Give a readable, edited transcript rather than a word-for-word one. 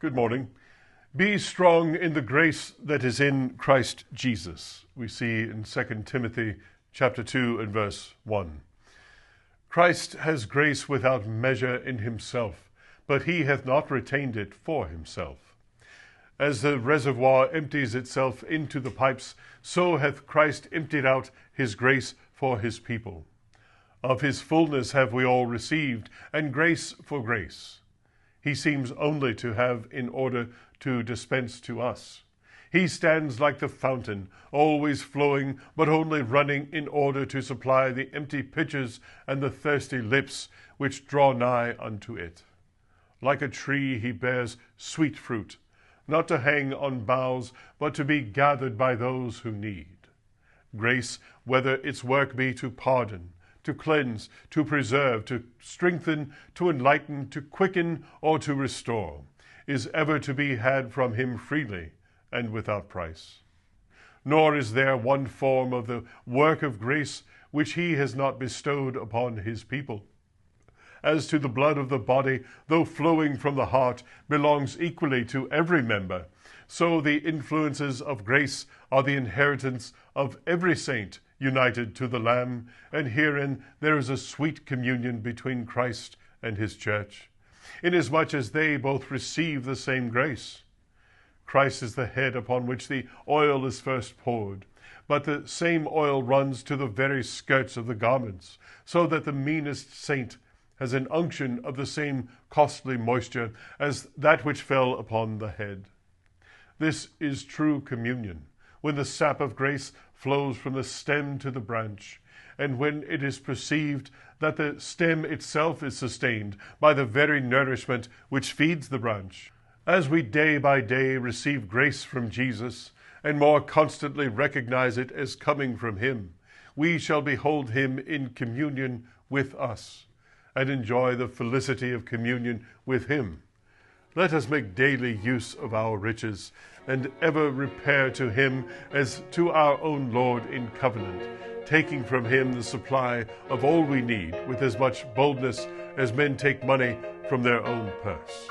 Good morning. Be strong in the grace that is in Christ Jesus. We see in 2 Timothy chapter 2 and verse 1. Christ has grace without measure in himself, but he hath not retained it for himself. As the reservoir empties itself into the pipes, so hath Christ emptied out his grace for his people. Of his fulness have we all received, and grace for grace. He seems only to have in order to dispense to us. He stands like the fountain, always flowing, but only running in order to supply the empty pitchers and the thirsty lips which draw nigh unto it. Like a tree he bears sweet fruit, not to hang on boughs, but to be gathered by those who need. Grace, whether its work be to pardon, to cleanse, to preserve, to strengthen, to enlighten, to quicken, or to restore, is ever to be had from him freely and without price. Nor is there one form of the work of grace which he has not bestowed upon his people. As to the blood of the body, though flowing from the heart, belongs equally to every member, so the influences of grace are the inheritance of every saint united to the Lamb, and herein there is a sweet communion between Christ and his church, inasmuch as they both receive the same grace. Christ is the head upon which the oil is first poured, but the same oil runs to the very skirts of the garments, so that the meanest saint has an unction of the same costly moisture as that which fell upon the head. This is true communion, when the sap of grace flows from the stem to the branch, and when it is perceived that the stem itself is sustained by the very nourishment which feeds the branch. As we day by day receive grace from Jesus, and more constantly recognize it as coming from him, we shall behold him in communion with us, and enjoy the felicity of communion with him. Let us make daily use of our riches, and ever repair to him as to our own Lord in covenant, taking from him the supply of all we need with as much boldness as men take money from their own purse.